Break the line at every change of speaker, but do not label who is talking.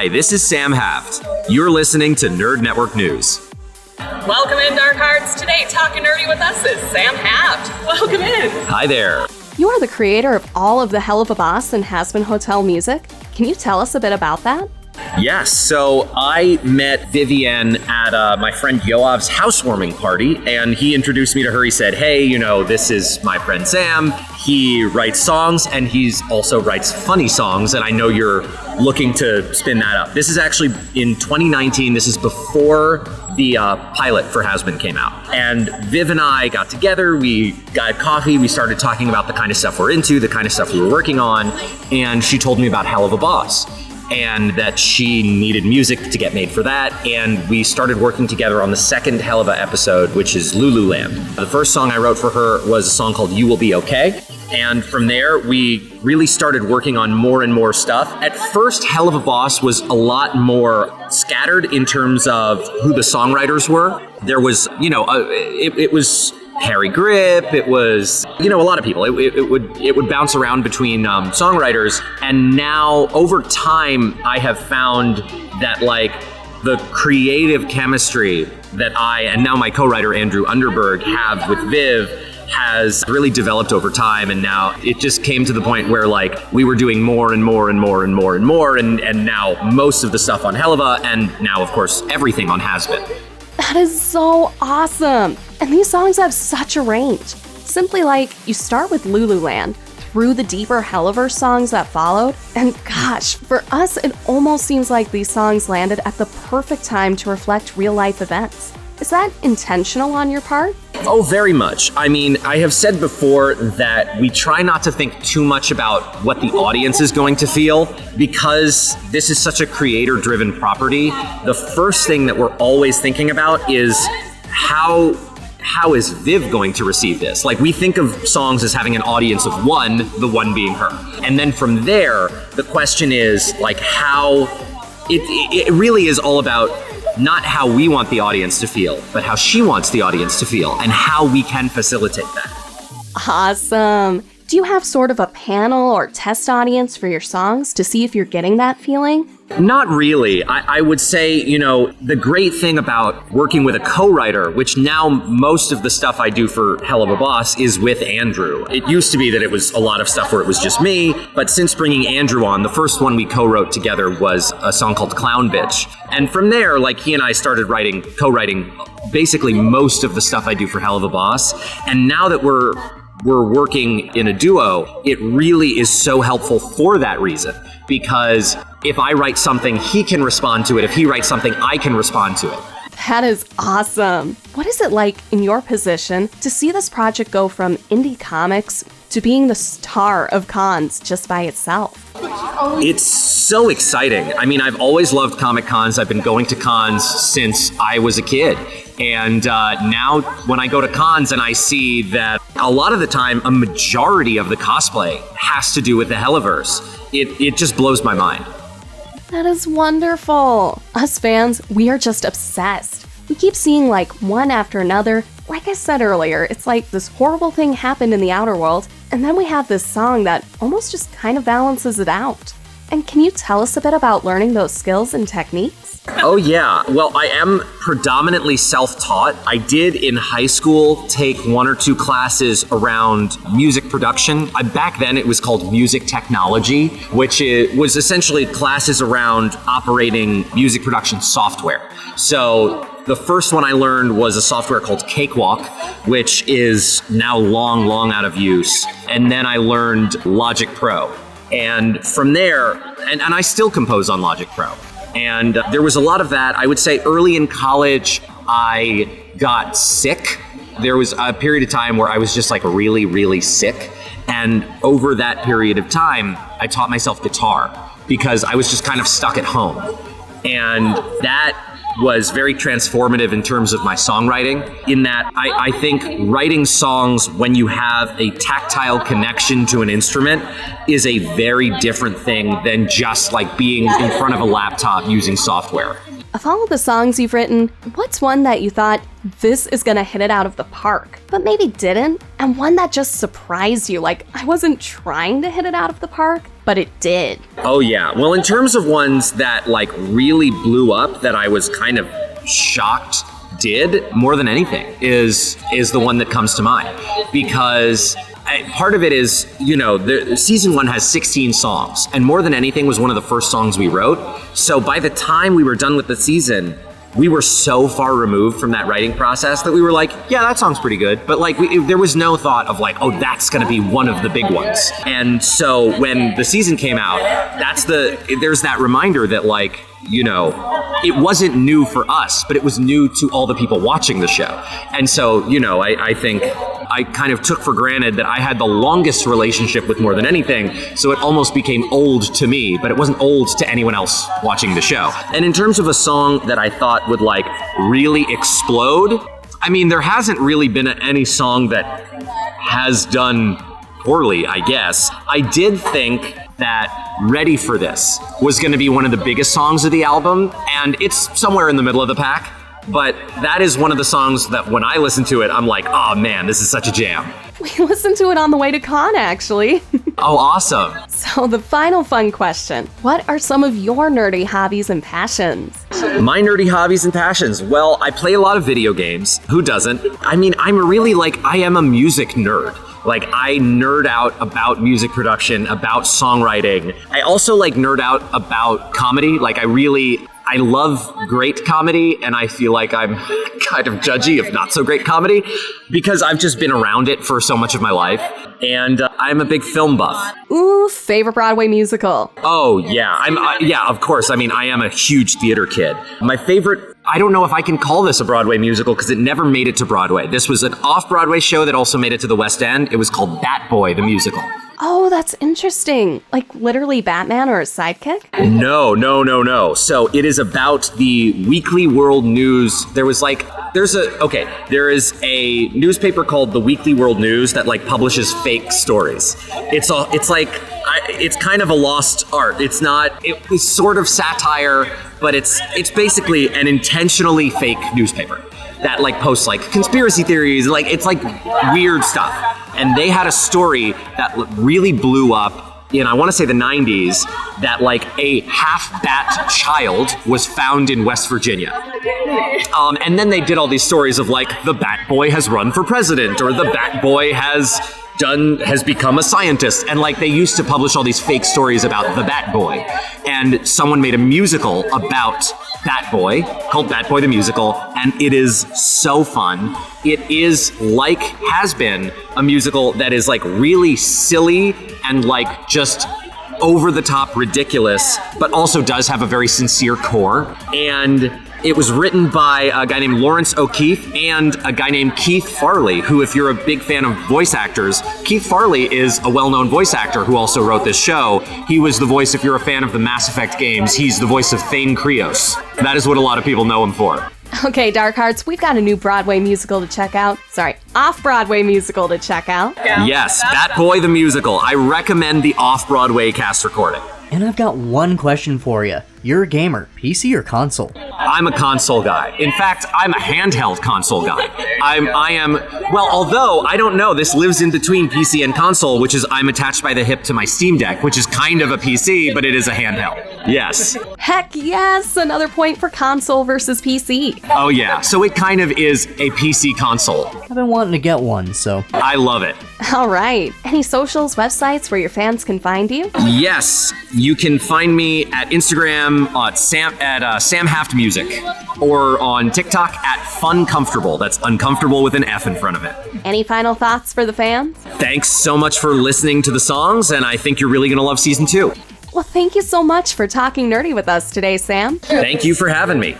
Hi, this is Sam Haft. You're listening to Nerd Network News.
Welcome in, Dark Hearts. Today, talking nerdy with us is Sam Haft. Welcome in.
Hi there.
You are the creator of all of the Helluva and Hazbin Hotel music. Can you tell us a bit about that?
Yes, so I met Vivienne at my friend Yoav's housewarming party, and he introduced me to her. He said, hey, this is my friend Sam. He writes songs, and he also writes funny songs, and I know you're looking to spin that up. This is actually in 2019. This is before the pilot for Hazbin came out. And Viv and I got together, we got coffee, we started talking about the kind of stuff we're into, the kind of stuff we were working on, and she told me about Helluva, and that she needed music to get made for that, and we started working together on the second Helluva episode, which is Lululand. The first song I wrote for her was a song called You Will Be Okay, and from there we really started working on more and more stuff. At first, Helluva was a lot more scattered in terms of who the songwriters were. There was, it was Harry Grip, it was, a lot of people. It would bounce around between songwriters, and now over time I have found that the creative chemistry that I and now my co-writer Andrew Underberg have with Viv has really developed over time, and now it just came to the point where we were doing more and more and more and more and more, and now most of the stuff on Helluva, and now of course everything on Hazbin.
That is so awesome! And these songs have such a range. Simply you start with Lululand, through the deeper Helluverse songs that followed, and gosh, for us it almost seems like these songs landed at the perfect time to reflect real-life events. Is that intentional on your part?
Oh, very much. I mean, I have said before that we try not to think too much about what the audience is going to feel, because this is such a creator-driven property. The first thing that we're always thinking about is how is Viv going to receive this? We think of songs as having an audience of one, the one being her. And then from there, the question is how it really is all about not how we want the audience to feel, but how she wants the audience to feel and how we can facilitate that.
Awesome. Do you have sort of a panel or test audience for your songs to see if you're getting that feeling?
Not really. I would say, the great thing about working with a co-writer, which now most of the stuff I do for Helluva is with Andrew. It used to be that it was a lot of stuff where it was just me, but since bringing Andrew on, the first one we co-wrote together was a song called Clown Bitch. And from there, he and I started co-writing basically most of the stuff I do for Helluva. And now that we're working in a duo, it really is so helpful for that reason. Because if I write something, he can respond to it. If he writes something, I can respond to it.
That is awesome. What is it like in your position to see this project go from indie comics to being the star of cons just by itself?
It's so exciting. I mean, I've always loved Comic Cons. I've been going to cons since I was a kid. And now when I go to cons and I see that a lot of the time, a majority of the cosplay has to do with the Helluverse, it just blows my mind.
That is wonderful. Us fans, we are just obsessed. We keep seeing one after another. Like I said earlier, it's this horrible thing happened in the outer world, and then we have this song that almost just kind of balances it out. And can you tell us a bit about learning those skills and techniques?
Oh yeah, well I am predominantly self-taught. I did in high school take one or two classes around music production. Back then it was called music technology, which was essentially classes around operating music production software. So the first one I learned was a software called Cakewalk, which is now long out of use. And then I learned Logic Pro. And from there, and I still compose on Logic Pro. And there was a lot of that. I would say early in college, I got sick. There was a period of time where I was just really, really sick. And over that period of time, I taught myself guitar because I was just kind of stuck at home. And that was very transformative in terms of my songwriting, in that I think writing songs when you have a tactile connection to an instrument is a very different thing than just being in front of a laptop using software.
Of all of the songs you've written, what's one that you thought, this is gonna hit it out of the park, but maybe didn't? And one that just surprised you, I wasn't trying to hit it out of the park, but it did.
Oh yeah. Well, in terms of ones that like really blew up that I was kind of shocked did more than anything is the one that comes to mind, because part of it is, season 1 has 16 songs, and More Than Anything was one of the first songs we wrote. So by the time we were done with the season, we were so far removed from that writing process that we were like, yeah, that song's pretty good. But like, there was no thought of like, oh, that's going to be one of the big ones. And so when the season came out, there's that reminder that like, it wasn't new for us, but it was new to all the people watching the show. And so, I think I kind of took for granted that I had the longest relationship with More Than Anything, so it almost became old to me, but it wasn't old to anyone else watching the show. And in terms of a song that I thought would like really explode, I mean, there hasn't really been any song that has done poorly, I guess. I did think that Ready for This was going to be one of the biggest songs of the album, and it's somewhere in the middle of the pack. But that is one of the songs that when I listen to it, I'm like, oh man, this is such a jam.
We listened to it on the way to con, actually.
Oh, awesome.
So the final fun question, what are some of your nerdy hobbies and passions?
My nerdy hobbies and passions? Well, I play a lot of video games. Who doesn't? I mean, I am a music nerd. Like, I nerd out about music production, about songwriting. I also like nerd out about comedy. Like, I love great comedy, and I feel like I'm kind of judgy of not so great comedy because I've just been around it for so much of my life. And I'm a big film buff.
Ooh, favorite Broadway musical?
Oh, yeah. Yeah, of course. I mean, I am a huge theater kid. My favorite, I don't know if I can call this a Broadway musical because it never made it to Broadway. This was an off-Broadway show that also made it to the West End. It was called Bat Boy, the musical.
Oh, that's interesting. Like literally Batman or a sidekick?
No. So it is about the Weekly World News. There is a newspaper called the Weekly World News that like publishes fake stories. It's kind of a lost art. It's sort of satire, but it's basically an intentionally fake newspaper that like posts like conspiracy theories, like it's like weird stuff. And they had a story that really blew up in, I want to say the 90s, that like a half-bat child was found in West Virginia. And then they did all these stories of like the Bat Boy has run for president, or the Bat Boy has become a scientist. And like they used to publish all these fake stories about the Bat Boy. And someone made a musical about Bat Boy called Bat Boy the Musical, and it is so fun. It is like Hazbin, a musical that is like really silly and like just over the top ridiculous, but also does have a very sincere core. And it was written by a guy named Lawrence O'Keefe and a guy named Keith Farley, who, if you're a big fan of voice actors, Keith Farley is a well-known voice actor who also wrote this show. He was the voice, if you're a fan of the Mass Effect games, he's the voice of Thane Krios. That is what a lot of people know him for.
Okay, Dark Hearts, we've got a new Broadway musical to check out. Sorry, off-Broadway musical to check out.
Yeah.
Yes, Bat Boy the Musical. I recommend the off-Broadway cast recording.
And I've got one question for you. You're a gamer, PC or console?
I'm a console guy. In fact, I'm a handheld console guy. Although, I don't know, this lives in between PC and console, which is I'm attached by the hip to my Steam Deck, which is kind of a PC, but it is a handheld. Yes.
Heck yes, another point for console versus PC.
Oh yeah, so it kind of is a PC console.
I've been wanting to get one, so.
I love it.
All right. Any socials, websites where your fans can find you?
Yes, you can find me at Instagram at Sam Haft Music, or on TikTok at Fun Comfortable. That's uncomfortable with an F in front of it.
Any final thoughts for the fans?
Thanks so much for listening to the songs, and I think you're really going to love season 2.
Well, thank you so much for talking nerdy with us today, Sam.
Thank you for having me.